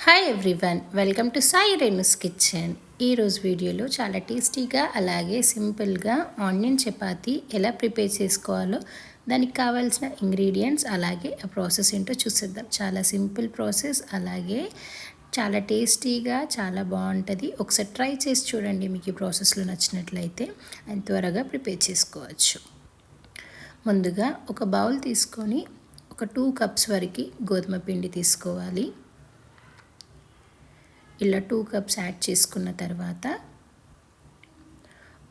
Hi everyone, welcome to Sai Renu's kitchen. ఈరోజు వీడియోలో చాలా టేస్టీగా అలాగే సింపుల్గా ఆనియన్ చపాతీ ఎలా ప్రిపేర్ చేసుకోవాలో, దానికి కావాల్సిన ఇంగ్రీడియంట్స్ అలాగే ఆ ప్రాసెస్ ఏంటో చూసేద్దాం. చాలా సింపుల్ ప్రాసెస్, అలాగే చాలా టేస్టీగా చాలా బాగుంటుంది. ఒకసారి ట్రై చేసి చూడండి, మీకు ఈ ప్రాసెస్లో నచ్చినట్లయితే అండ్ త్వరగా ప్రిపేర్ చేసుకోవచ్చు. ముందుగా ఒక బౌల్ తీసుకొని ఒక 2 కప్స్ వరకు గోధుమ పిండి తీసుకోవాలి. ఇలా 2 కప్స్ యాడ్ చేసుకున్న తర్వాత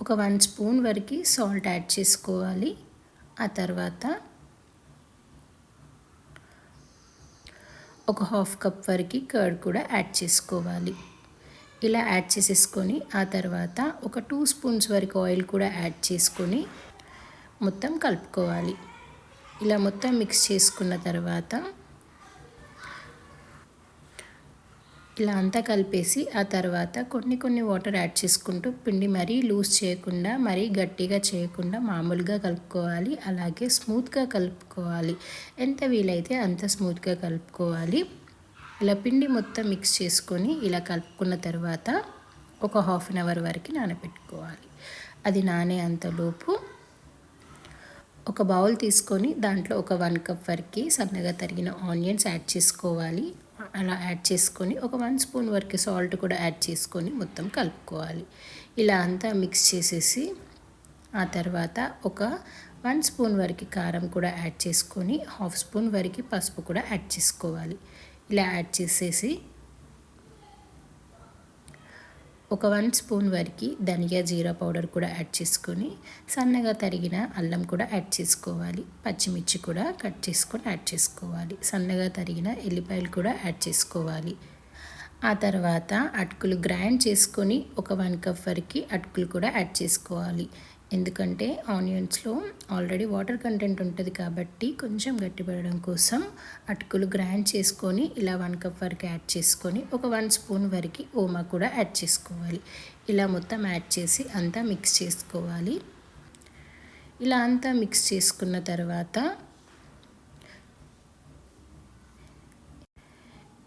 ఒక 1 స్పూన్ వరకు సాల్ట్ యాడ్ చేసుకోవాలి. ఆ తర్వాత ఒక హాఫ్ కప్ వరకు కర్డ్ కూడా యాడ్ చేసుకోవాలి. ఇలా యాడ్ చేసేసుకొని ఆ తర్వాత ఒక 2 స్పూన్స్ వరకు ఆయిల్ కూడా యాడ్ చేసుకొని మొత్తం కలుపుకోవాలి. ఇలా మొత్తం మిక్స్ చేసుకున్న తర్వాత ఇలా అంతా కలిపేసి ఆ తర్వాత కొన్ని వాటర్ యాడ్ చేసుకుంటూ పిండి మరీ లూజ్ చేయకుండా మరీ గట్టిగా చేయకుండా మామూలుగా కలుపుకోవాలి. అలాగే స్మూత్గా కలుపుకోవాలి. ఎంత వీలైతే అంత స్మూత్గా కలుపుకోవాలి. ఇలా పిండి మొత్తం మిక్స్ చేసుకొని ఇలా కలుపుకున్న తర్వాత ఒక హాఫ్ అన్ అవర్ వరకు నానబెట్టుకోవాలి. అది నానే అంతలోపు ఒక బౌల్ తీసుకొని దాంట్లో ఒక 1 కప్ వరకు సన్నగా తరిగిన ఆనియన్స్ యాడ్ చేసుకోవాలి. అలా యాడ్ చేసుకొని ఒక 1 స్పూన్ వరకు సాల్ట్ కూడా యాడ్ చేసుకొని మొత్తం కలుపుకోవాలి. ఇలా అంతా మిక్స్ చేసేసి ఆ తర్వాత ఒక 1 స్పూన్ వరకు కారం కూడా యాడ్ చేసుకొని హాఫ్ స్పూన్ వరకు పసుపు కూడా యాడ్ చేసుకోవాలి. ఇలా యాడ్ చేసేసి ఒక 1 స్పూన్ వరకు ధనియా జీరా పౌడర్ కూడా యాడ్ చేసుకొని సన్నగా తరిగిన అల్లం కూడా యాడ్ చేసుకోవాలి. పచ్చిమిర్చి కూడా కట్ చేసుకొని యాడ్ చేసుకోవాలి. సన్నగా తరిగిన ఎల్లిపాయలు కూడా యాడ్ చేసుకోవాలి. ఆ తర్వాత అటుకులు గ్రైండ్ చేసుకొని ఒక 1 కప్ వరకు అటుకులు కూడా యాడ్ చేసుకోవాలి. ఎందుకంటే ఆనియన్స్లో ఆల్రెడీ వాటర్ కంటెంట్ ఉంటుంది కాబట్టి కొంచెం గట్టిపడడం కోసం అటుకులు గ్రైండ్ చేసుకొని ఇలా 1 కప్ వరకు యాడ్ చేసుకొని ఒక 1 స్పూన్ వరకు ఓమా కూడా యాడ్ చేసుకోవాలి. ఇలా మొత్తం యాడ్ చేసి అంతా మిక్స్ చేసుకోవాలి. ఇలా అంతా మిక్స్ చేసుకున్న తర్వాత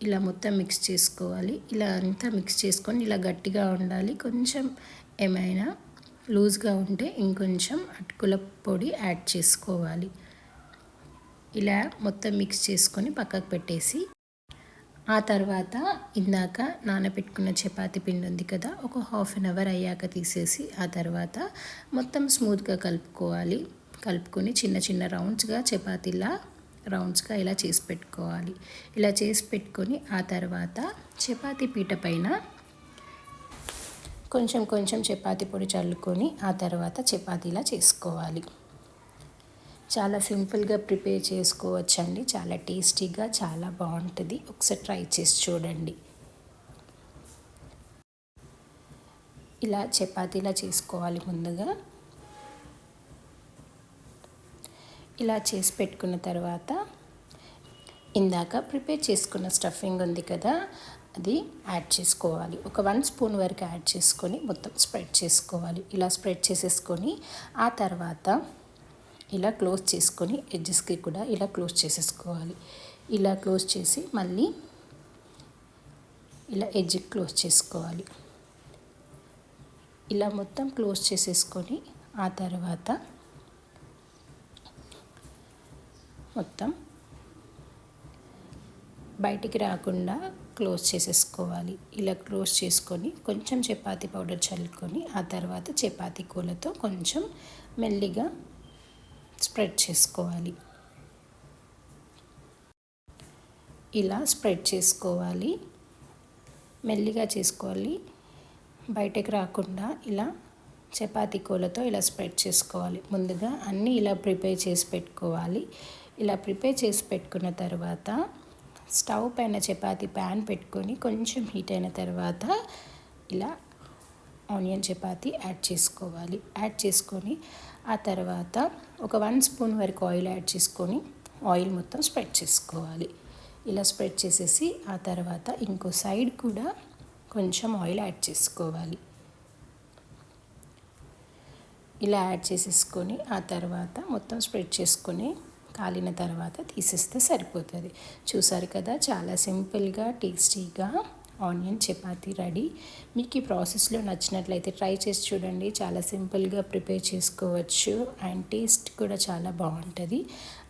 ఇలా మొత్తం మిక్స్ చేసుకోవాలి. ఇలా అంతా మిక్స్ చేసుకొని ఇలా గట్టిగా ఉండాలి. కొంచెం ఏమైనా లూజ్గా ఉంటే ఇంకొంచెం అటుకుల పొడి యాడ్ చేసుకోవాలి. ఇలా మొత్తం మిక్స్ చేసుకొని పక్కకు పెట్టేసి ఆ తర్వాత ఇందాక నానబెట్టుకున్న చపాతీ పిండి ఉంది కదా, ఒక హాఫ్ అన్ అవర్ అయ్యాక తీసేసి ఆ తర్వాత మొత్తం స్మూత్గా కలుపుకోవాలి. కలుపుకొని చిన్న రౌండ్స్గా చపాతీలా రౌండ్స్గా ఇలా చేసి పెట్టుకోవాలి. ఇలా చేసి పెట్టుకొని ఆ తర్వాత చపాతీ పీట పైన కొంచెం చపాతీ పొడి చల్లుకొని ఆ తర్వాత చపాతీలా చేసుకోవాలి. చాలా సింపుల్గా ప్రిపేర్ చేసుకోవచ్చండి. చాలా టేస్టీగా చాలా బాగుంటుంది. ఒకసారి ట్రై చేసి చూడండి. ఇలా చపాతీలా చేసుకోవాలి. ముందుగా ఇలా చేసి పెట్టుకున్న తర్వాత ఇందాక ప్రిపేర్ చేసుకున్న స్టఫింగ్ ఉంది కదా, అది యాడ్ చేసుకోవాలి. ఒక 1 స్పూన్ వరకు యాడ్ చేసుకొని మొత్తం స్ప్రెడ్ చేసుకోవాలి. ఇలా స్ప్రెడ్ చేసేసుకొని ఆ తర్వాత ఇలా క్లోజ్ చేసుకొని ఎడ్జెస్కి కూడా ఇలా క్లోజ్ చేసేసుకోవాలి. ఇలా క్లోజ్ చేసి మళ్ళీ ఇలా ఎడ్జ్కి క్లోజ్ చేసుకోవాలి. ఇలా మొత్తం క్లోజ్ చేసేసుకొని ఆ తర్వాత మొత్తం బయటికి రాకుండా క్లోజ్ చేసేసుకోవాలి. ఇలా క్లోజ్ చేసుకొని కొంచెం చపాతీ పౌడర్ చల్లుకొని ఆ తర్వాత చపాతీ కూలతో కొంచెం మెల్లిగా స్ప్రెడ్ చేసుకోవాలి. ఇలా స్ప్రెడ్ చేసుకోవాలి. మెల్లిగా చేసుకోవాలి. బయటకు రాకుండా ఇలా చపాతీ కూలతో ఇలా స్ప్రెడ్ చేసుకోవాలి. ముందుగా అన్నీ ఇలా ప్రిపేర్ చేసి పెట్టుకోవాలి. ఇలా ప్రిపేర్ చేసి పెట్టుకున్న తర్వాత స్టవ్ పైన చపాతీ ప్యాన్ పెట్టుకొని కొంచెం హీట్ అయిన తర్వాత ఇలా ఆనియన్ చపాతీ యాడ్ చేసుకోవాలి. యాడ్ చేసుకొని ఆ తర్వాత ఒక 1 స్పూన్ వరకు ఆయిల్ యాడ్ చేసుకొని ఆయిల్ మొత్తం స్ప్రెడ్ చేసుకోవాలి. ఇలా స్ప్రెడ్ చేసేసి ఆ తర్వాత ఇంకో సైడ్ కూడా కొంచెం ఆయిల్ యాడ్ చేసుకోవాలి. ఇలా యాడ్ చేసేసుకొని ఆ తర్వాత మొత్తం స్ప్రెడ్ చేసుకొని కాలిన తర్వాత తీసేస్తే సరిపోతుంది. చూసారు కదా, చాలా సింపుల్గా టేస్టీగా ఆనియన్ చపాతీ రెడీ. మీకు ఈ ప్రాసెస్లో నచ్చినట్లయితే ట్రై చేసి చూడండి. చాలా సింపుల్గా ప్రిపేర్ చేసుకోవచ్చు అండ్ టేస్ట్ కూడా చాలా బాగుంటుంది.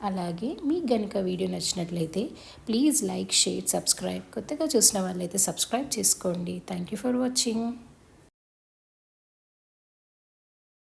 అలాగే మీకు కనుక వీడియో నచ్చినట్లయితే ప్లీజ్ లైక్, షేర్, సబ్స్క్రైబ్. కొత్తగా చూసిన వాళ్ళైతే సబ్స్క్రైబ్ చేసుకోండి. Thank you for watching.